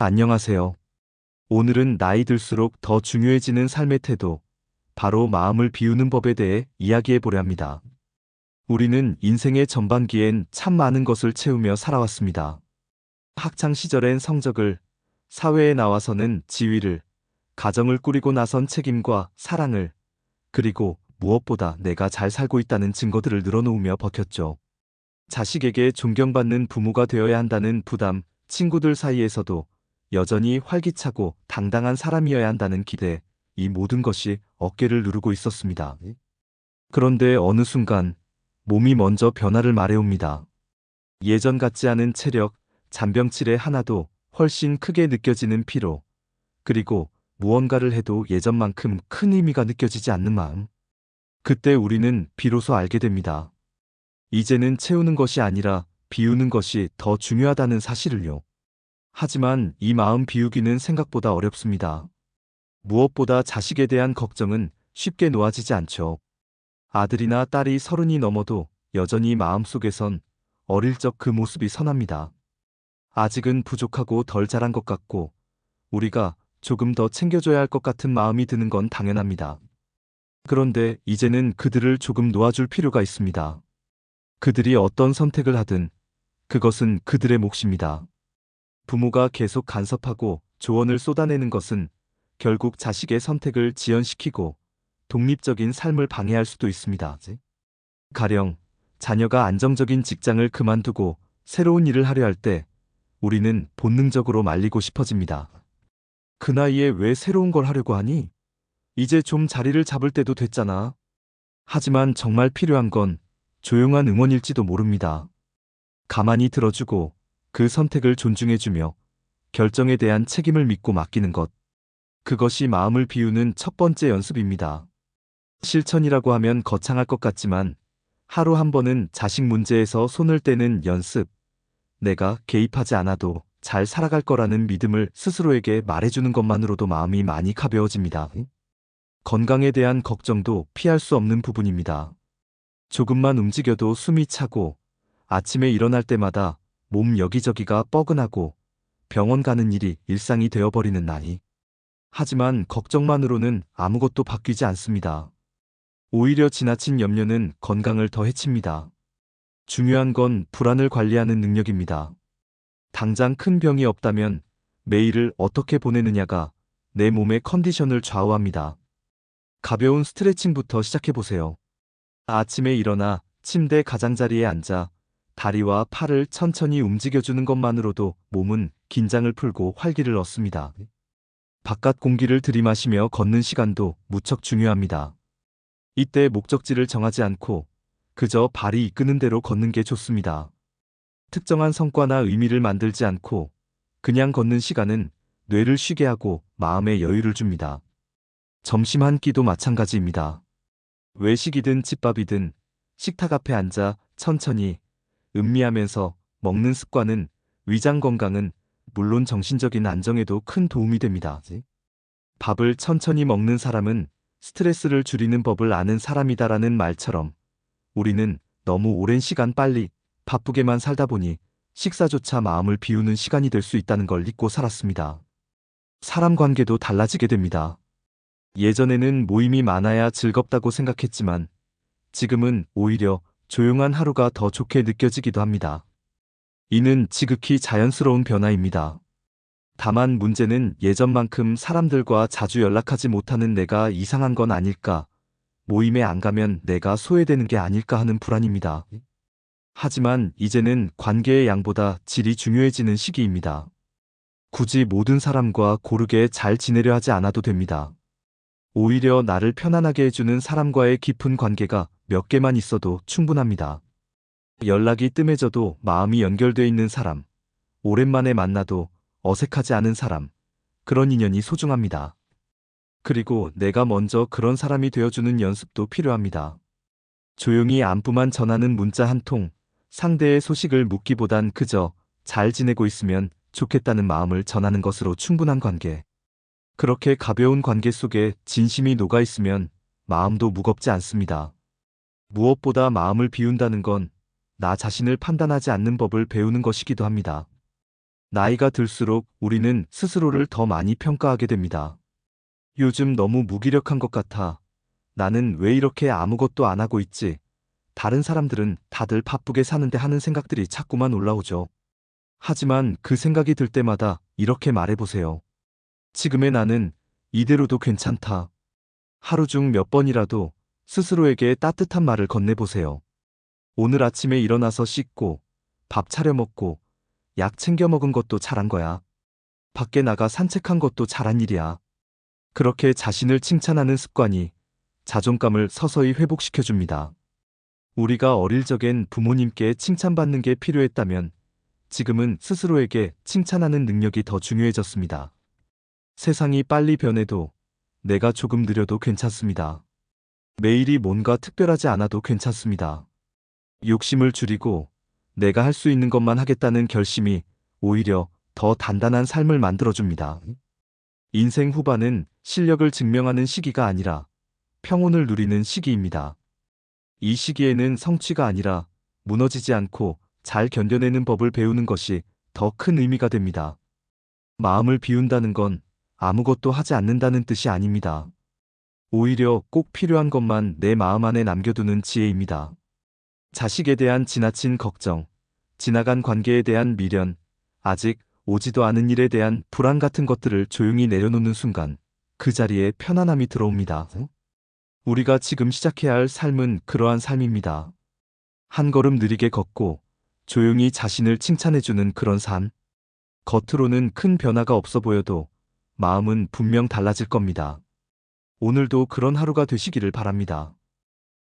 안녕하세요. 오늘은 나이 들수록 더 중요해지는 삶의 태도, 바로 마음을 비우는 법에 대해 이야기해 보려 합니다. 우리는 인생의 전반기엔 참 많은 것을 채우며 살아왔습니다. 학창 시절엔 성적을, 사회에 나와서는 지위를, 가정을 꾸리고 나선 책임과 사랑을, 그리고 무엇보다 내가 잘 살고 있다는 증거들을 늘어놓으며 버텼죠. 자식에게 존경받는 부모가 되어야 한다는 부담, 친구들 사이에서도 여전히 활기차고 당당한 사람이어야 한다는 기대, 이 모든 것이 어깨를 누르고 있었습니다. 그런데 어느 순간 몸이 먼저 변화를 말해옵니다. 예전 같지 않은 체력, 잔병치레 하나도 훨씬 크게 느껴지는 피로, 그리고 무언가를 해도 예전만큼 큰 의미가 느껴지지 않는 마음. 그때 우리는 비로소 알게 됩니다. 이제는 채우는 것이 아니라 비우는 것이 더 중요하다는 사실을요. 하지만 이 마음 비우기는 생각보다 어렵습니다. 무엇보다 자식에 대한 걱정은 쉽게 놓아지지 않죠. 아들이나 딸이 30이 넘어도 여전히 마음속에선 어릴 적 그 모습이 선합니다. 아직은 부족하고 덜 자란 것 같고 우리가 조금 더 챙겨줘야 할 것 같은 마음이 드는 건 당연합니다. 그런데 이제는 그들을 조금 놓아줄 필요가 있습니다. 그들이 어떤 선택을 하든 그것은 그들의 몫입니다. 부모가 계속 간섭하고 조언을 쏟아내는 것은 결국 자식의 선택을 지연시키고 독립적인 삶을 방해할 수도 있습니다. 가령 자녀가 안정적인 직장을 그만두고 새로운 일을 하려 할 때 우리는 본능적으로 말리고 싶어집니다. 그 나이에 왜 새로운 걸 하려고 하니? 이제 좀 자리를 잡을 때도 됐잖아. 하지만 정말 필요한 건 조용한 응원일지도 모릅니다. 가만히 들어주고 그 선택을 존중해주며 결정에 대한 책임을 믿고 맡기는 것. 그것이 마음을 비우는 첫 번째 연습입니다. 실천이라고 하면 거창할 것 같지만 하루 한 번은 자식 문제에서 손을 떼는 연습. 내가 개입하지 않아도 잘 살아갈 거라는 믿음을 스스로에게 말해주는 것만으로도 마음이 많이 가벼워집니다. 건강에 대한 걱정도 피할 수 없는 부분입니다. 조금만 움직여도 숨이 차고 아침에 일어날 때마다 몸 여기저기가 뻐근하고 병원 가는 일이 일상이 되어버리는 나이. 하지만 걱정만으로는 아무것도 바뀌지 않습니다. 오히려 지나친 염려는 건강을 더 해칩니다. 중요한 건 불안을 관리하는 능력입니다. 당장 큰 병이 없다면 매일을 어떻게 보내느냐가 내 몸의 컨디션을 좌우합니다. 가벼운 스트레칭부터 시작해보세요. 아침에 일어나 침대 가장자리에 앉아 다리와 팔을 천천히 움직여주는 것만으로도 몸은 긴장을 풀고 활기를 얻습니다. 바깥 공기를 들이마시며 걷는 시간도 무척 중요합니다. 이때 목적지를 정하지 않고 그저 발이 이끄는 대로 걷는 게 좋습니다. 특정한 성과나 의미를 만들지 않고 그냥 걷는 시간은 뇌를 쉬게 하고 마음에 여유를 줍니다. 점심 한 끼도 마찬가지입니다. 외식이든 집밥이든 식탁 앞에 앉아 천천히 음미하면서 먹는 습관은 위장 건강은 물론 정신적인 안정에도 큰 도움이 됩니다. 밥을 천천히 먹는 사람은 스트레스를 줄이는 법을 아는 사람이다라는 말처럼 우리는 너무 오랜 시간 빨리 바쁘게만 살다 보니 식사조차 마음을 비우는 시간이 될 수 있다는 걸 잊고 살았습니다. 사람 관계도 달라지게 됩니다. 예전에는 모임이 많아야 즐겁다고 생각했지만 지금은 오히려 조용한 하루가 더 좋게 느껴지기도 합니다. 이는 지극히 자연스러운 변화입니다. 다만 문제는 예전만큼 사람들과 자주 연락하지 못하는 내가 이상한 건 아닐까, 모임에 안 가면 내가 소외되는 게 아닐까 하는 불안입니다. 하지만 이제는 관계의 양보다 질이 중요해지는 시기입니다. 굳이 모든 사람과 고르게 잘 지내려 하지 않아도 됩니다. 오히려 나를 편안하게 해주는 사람과의 깊은 관계가 몇 개만 있어도 충분합니다. 연락이 뜸해져도 마음이 연결돼 있는 사람, 오랜만에 만나도 어색하지 않은 사람, 그런 인연이 소중합니다. 그리고 내가 먼저 그런 사람이 되어주는 연습도 필요합니다. 조용히 안부만 전하는 문자 한 통, 상대의 소식을 묻기보단 그저 잘 지내고 있으면 좋겠다는 마음을 전하는 것으로 충분한 관계. 그렇게 가벼운 관계 속에 진심이 녹아있으면 마음도 무겁지 않습니다. 무엇보다 마음을 비운다는 건 나 자신을 판단하지 않는 법을 배우는 것이기도 합니다. 나이가 들수록 우리는 스스로를 더 많이 평가하게 됩니다. 요즘 너무 무기력한 것 같아. 나는 왜 이렇게 아무것도 안 하고 있지? 다른 사람들은 다들 바쁘게 사는데 하는 생각들이 자꾸만 올라오죠. 하지만 그 생각이 들 때마다 이렇게 말해보세요. 지금의 나는 이대로도 괜찮다. 하루 중 몇 번이라도 스스로에게 따뜻한 말을 건네보세요. 오늘 아침에 일어나서 씻고, 밥 차려 먹고, 약 챙겨 먹은 것도 잘한 거야. 밖에 나가 산책한 것도 잘한 일이야. 그렇게 자신을 칭찬하는 습관이 자존감을 서서히 회복시켜줍니다. 우리가 어릴 적엔 부모님께 칭찬받는 게 필요했다면 지금은 스스로에게 칭찬하는 능력이 더 중요해졌습니다. 세상이 빨리 변해도 내가 조금 느려도 괜찮습니다. 매일이 뭔가 특별하지 않아도 괜찮습니다. 욕심을 줄이고 내가 할 수 있는 것만 하겠다는 결심이 오히려 더 단단한 삶을 만들어줍니다. 인생 후반은 실력을 증명하는 시기가 아니라 평온을 누리는 시기입니다. 이 시기에는 성취가 아니라 무너지지 않고 잘 견뎌내는 법을 배우는 것이 더 큰 의미가 됩니다. 마음을 비운다는 건 아무것도 하지 않는다는 뜻이 아닙니다. 오히려 꼭 필요한 것만 내 마음 안에 남겨두는 지혜입니다. 자식에 대한 지나친 걱정, 지나간 관계에 대한 미련, 아직 오지도 않은 일에 대한 불안 같은 것들을 조용히 내려놓는 순간 그 자리에 편안함이 들어옵니다. 우리가 지금 시작해야 할 삶은 그러한 삶입니다. 한 걸음 느리게 걷고 조용히 자신을 칭찬해주는 그런 삶. 겉으로는 큰 변화가 없어 보여도 마음은 분명 달라질 겁니다. 오늘도 그런 하루가 되시기를 바랍니다.